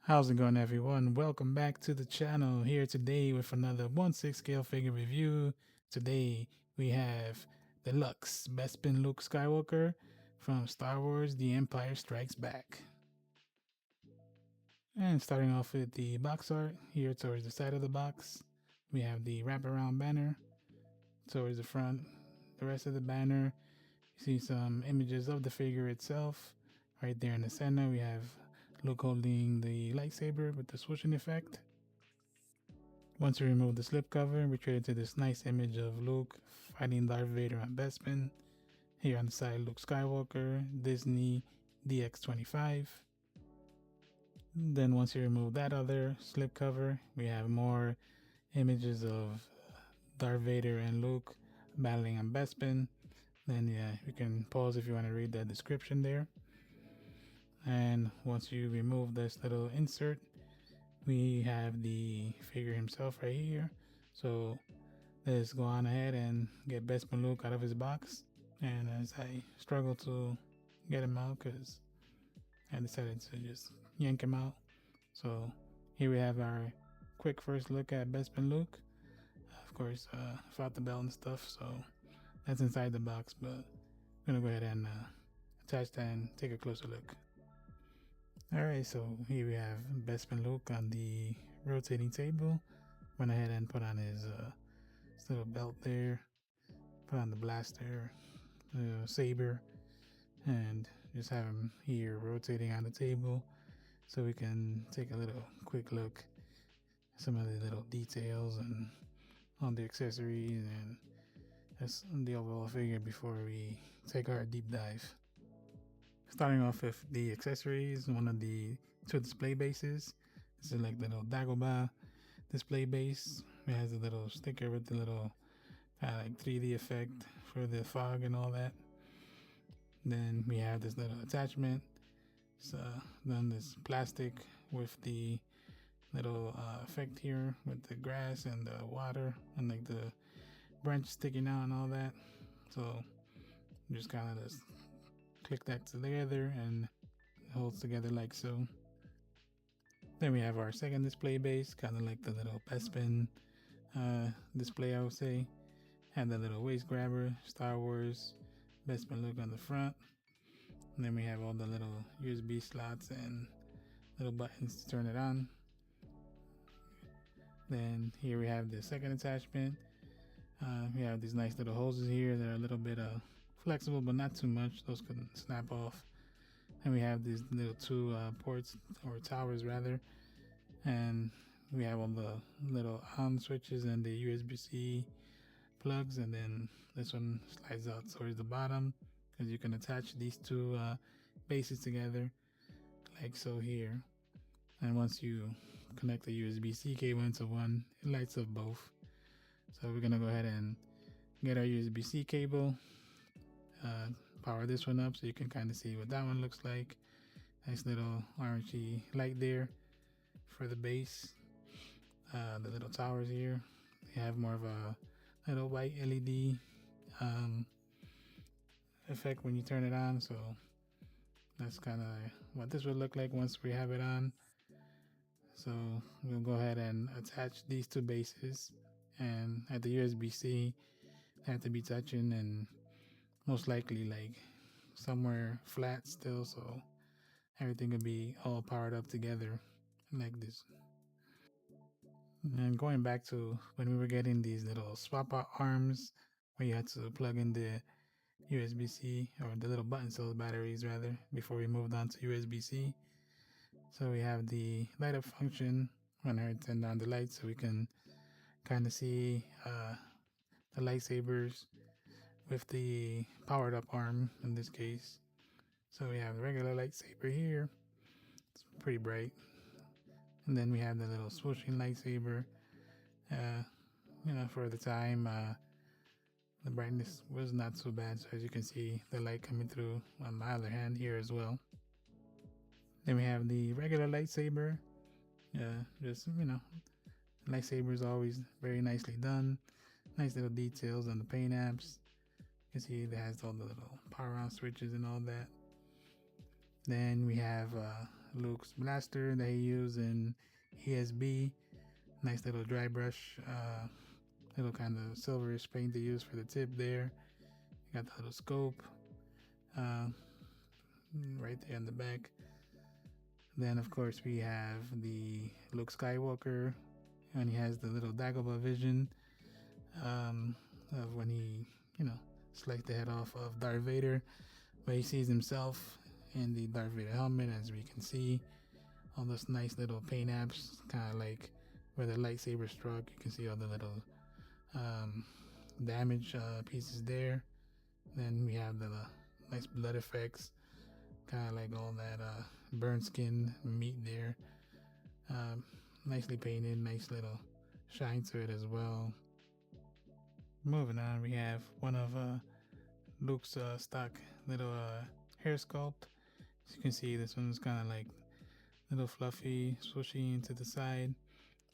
How's it going, everyone? Welcome back to the channel. Here today with another 1/6 scale figure review. Today we have the Lux Bespin Luke Skywalker from Star Wars The Empire Strikes Back. And starting off with the box art, here towards the side of the box, we have the wraparound banner. Towards the front, the rest of the banner, you see some images of the figure itself. Right there in the center, we have Luke holding the lightsaber with the swooshing effect. Once you remove the slipcover, we created this nice image of Luke fighting Darth Vader on Bespin. Here on the side, Luke Skywalker, Disney DX25. Then once you remove that other slipcover, we have more images of Darth Vader and Luke battling on Bespin. Then yeah, you can pause if you want to read the description there. And once you remove this little insert, we have the figure himself right here. So let's go on ahead and get Bespin Luke out of his box. And as I struggle to get him out, because I decided to just yank him out. So here we have our quick first look at Bespin Luke. Of course, without the belt and stuff, so that's inside the box, but I'm gonna go ahead and attach that and take a closer look. Alright, so here we have Bespin Luke on the rotating table. Went ahead and put on his little belt there, put on the blaster, the saber, and just have him here rotating on the table so we can take a little quick look at some of the little details and on the accessories and just the overall figure before we take our deep dive. Starting off with the accessories, one of the two display bases. This is like the little Dagobah display base. It has a little sticker with the little kind of like 3D effect for the fog and all that. Then we have this little attachment. So then this plastic with the little effect here with the grass and the water and like the branch sticking out and all that. So just kind of just click that together and it holds together like so. Then we have our second display base, kind of like the little Bespin display, I would say. And the little waist grabber, Star Wars Bespin Luke on the front. And then we have all the little USB slots and little buttons to turn it on. Then here we have the second attachment. We have these nice little hoses here that are a little bit flexible, but not too much. Those can snap off. And we have these little two ports, or towers rather. And we have all the little on switches and the USB-C plugs. And then this one slides out towards the bottom because you can attach these two bases together like so here. And once you connect the USB-C cable into one, it lights up both. So we're gonna go ahead and get our USB-C cable, power this one up so you can kind of see what that one looks like. Nice little orangey light there for the base. The little towers here, they have more of a little white LED effect when you turn it on. So that's kind of what this would look like once we have it on. So we'll go ahead and attach these two bases, and at the USB-C they have to be touching and most likely like somewhere flat still, so everything will be all powered up together like this. And going back to when we were getting these little swap out arms where you had to plug in the USB-C or the little button cell batteries rather before we moved on to USB-C. So we have the light up function when I turn on the lights so we can kind of see the lightsabers with the powered up arm in this case. So we have the regular lightsaber here. It's pretty bright. And then we have the little swooshing lightsaber. For the time, the brightness was not so bad. So as you can see, the light coming through on my other hand here as well. Then we have the regular lightsaber. Lightsaber is always very nicely done. Nice little details on the paint apps. You can see it has all the little power on switches and all that. Then we have Luke's blaster that he used in ESB. Nice little dry brush, little kind of silverish paint they use for the tip there. You got the little scope uh, right there in the back. Then of course we have the Luke Skywalker, and he has the little Dagobah vision of when he, sliced the head off of Darth Vader, but he sees himself in the Darth Vader helmet, as we can see. All those nice little paint apps, kind of like where the lightsaber struck. You can see all the little damage pieces there. Then we have the nice blood effects, kind of like all that burnt skin meat there. Nicely painted, nice little shine to it as well. Moving on, we have one of Luke's stock little hair sculpt. As you can see, this one's kind of like little fluffy, swooshy into the side.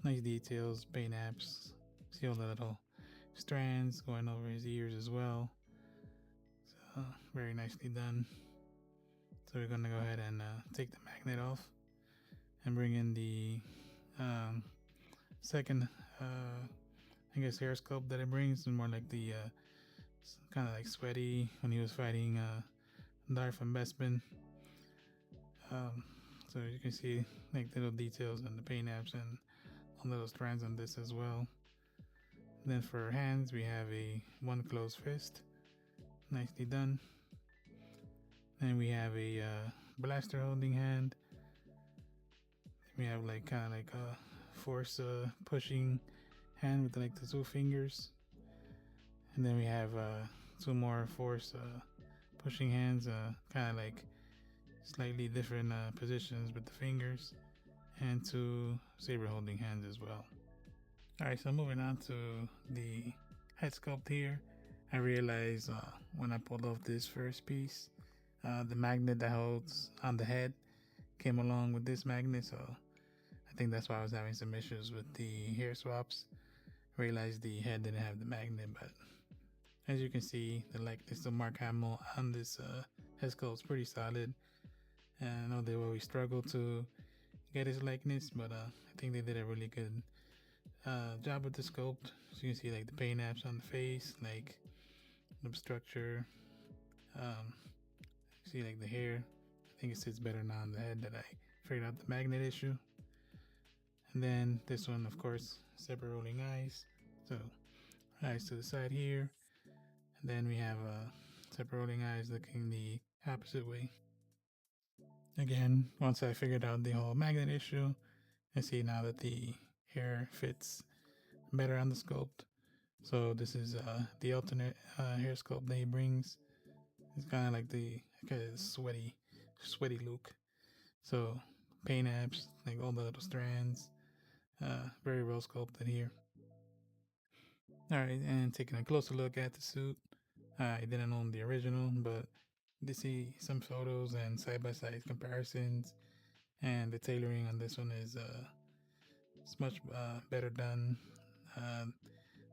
Nice details, paint apps. See all the little strands going over his ears as well. So very nicely done. So we're gonna go ahead and take the magnet off and bring in the second, hair sculpt that it brings. It's more like the kind of like sweaty when he was fighting Darth from Bespin. So you can see like little details on the paint apps and all little strands on this as well. Then for hands, we have a one closed fist, nicely done. Then we have a blaster holding hand. We have like kind of like a force pushing hand with like the two fingers. And then we have two more force pushing hands, kind of like slightly different positions with the fingers, and two saber holding hands as well. Alright, so moving on to the head sculpt here. I realized when I pulled off this first piece, the magnet that holds on the head came along with this magnet, so I think that's why I was having some issues with the hair swaps. Realized the head didn't have the magnet, but as you can see, the likeness of Mark Hamill on this head sculpt is pretty solid. And I know they always struggle to get his likeness, but I think they did a really good job with the sculpt. So you can see like the paint apps on the face, like the structure. See like the hair. I think it sits better now on the head that I figured out the magnet issue. And then this one, of course, separate rolling eyes. So eyes to the side here. And then we have separate rolling eyes looking the opposite way. Again, once I figured out the whole magnet issue, I see now that the hair fits better on the sculpt. So this is the alternate hair sculpt that he brings. It's kind of like the sweaty look. So paint apps, like all the little strands, very well sculpted here. Alright, and taking a closer look at the suit. I didn't own the original, but to see some photos and side-by-side comparisons, and the tailoring on this one is it's much better done.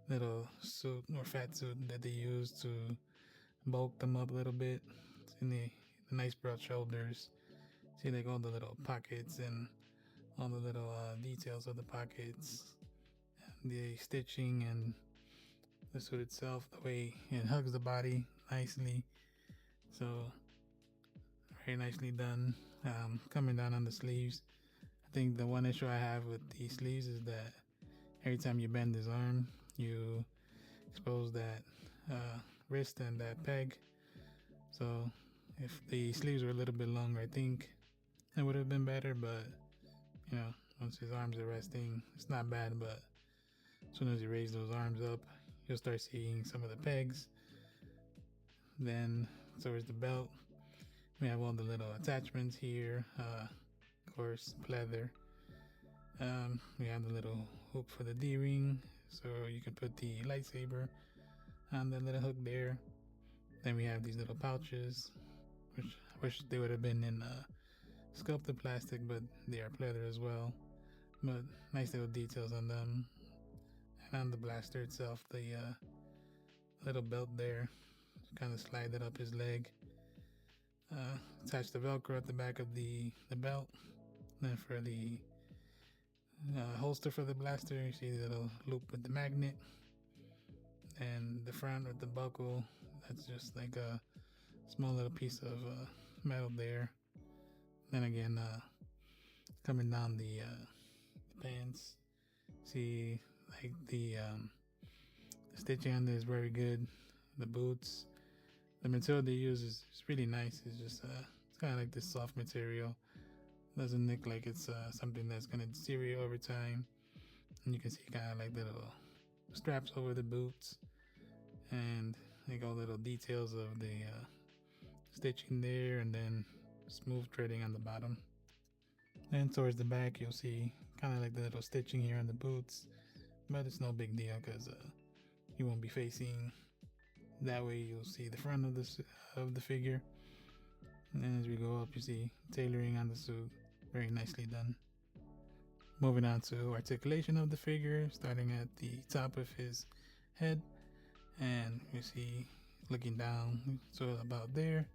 Little suit or fat suit that they use to bulk them up a little bit. In the nice broad shoulders. See like all the little pockets and all the little details of the pockets, the stitching and the suit itself, the way it hugs the body nicely. So very nicely done. Coming down on the sleeves, I think the one issue I have with the sleeves is that every time you bend his arm, you expose that wrist and that peg. So if the sleeves were a little bit longer, I think it would have been better. But once his arms are resting, it's not bad. But as soon as you raise those arms up, you'll start seeing some of the pegs. Then towards the belt, we have all the little attachments here. Of course, pleather. We have the little hook for the D-ring, so you can put the lightsaber on the little hook there. Then we have these little pouches, which I wish they would have been in sculpted plastic, but they are pleather as well. But nice little details on them. And on the blaster itself, the little belt there, kind of slide it up his leg. Attach the Velcro at the back of the belt. Then for the holster for the blaster, you see the little loop with the magnet, and the front with the buckle, that's just like a small little piece of metal there. Then again, coming down the pants, see like the stitching on there is very good. The boots, the material they use is really nice. It's just it's kind of like this soft material. Doesn't look like it's something that's gonna deteriorate over time. And you can see kind of like little straps over the boots, and like all little details of the stitching there, and then smooth threading on the bottom. Then towards the back, you'll see kind of like the little stitching here on the boots, but it's no big deal because you won't be facing that way. You'll see the front of the figure, and then as we go up, you see tailoring on the suit, very nicely done. Moving on to articulation of the figure, starting at the top of his head, and you see looking down, so about there,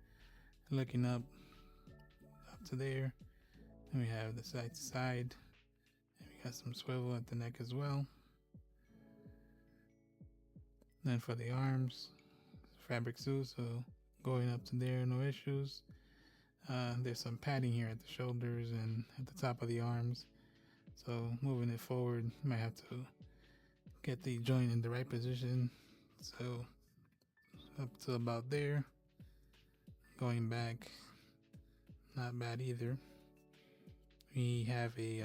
looking up to there, and we have the side to side, and we got some swivel at the neck as well. Then for the arms, fabric suit, so going up to there, no issues. There's some padding here at the shoulders and at the top of the arms, so moving it forward, you might have to get the joint in the right position. So up to about there, going back, not bad either. We have a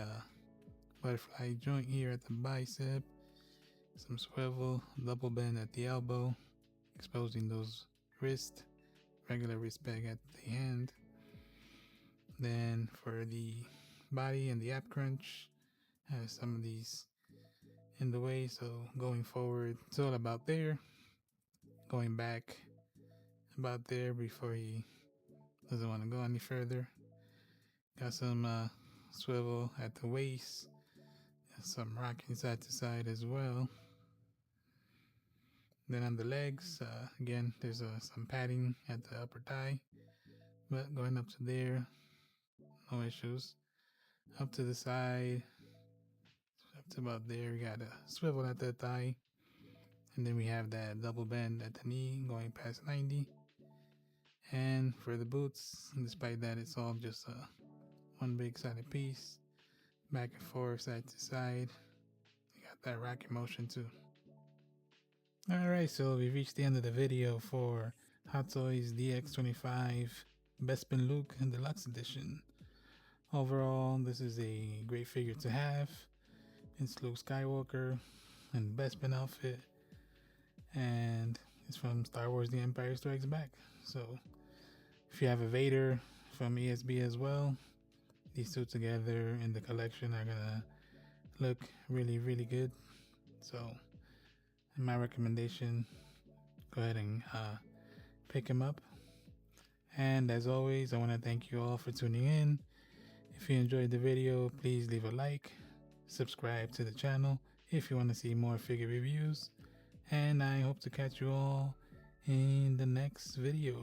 butterfly joint here at the bicep, some swivel, double bend at the elbow, exposing those wrists, regular wrist peg at the hand. Then for the body and the ab crunch, have some of these in the way, so going forward, it's all about there, going back about there before he doesn't want to go any further. Got some swivel at the waist, and some rocking side to side as well. Then on the legs, again, there's some padding at the upper thigh, but going up to there, no issues. Up to the side, up to about there, we got a swivel at the thigh, and then we have that double bend at the knee going past 90. And for the boots, despite that, it's all just one big sided piece, back and forth, side to side. You got that rocking motion too. Alright, so we've reached the end of the video for Hot Toys DX25 Bespin Luke Deluxe Edition. Overall, this is a great figure to have. It's Luke Skywalker in the Bespin outfit, and it's from Star Wars The Empire Strikes Back. So if you have a Vader from ESB as well, these two together in the collection are gonna look really, really good. So in my recommendation, go ahead and pick him up. And as always, I want to thank you all for tuning in. If you enjoyed the video, please leave a like, subscribe to the channel if you want to see more figure reviews, and I hope to catch you all in the next video.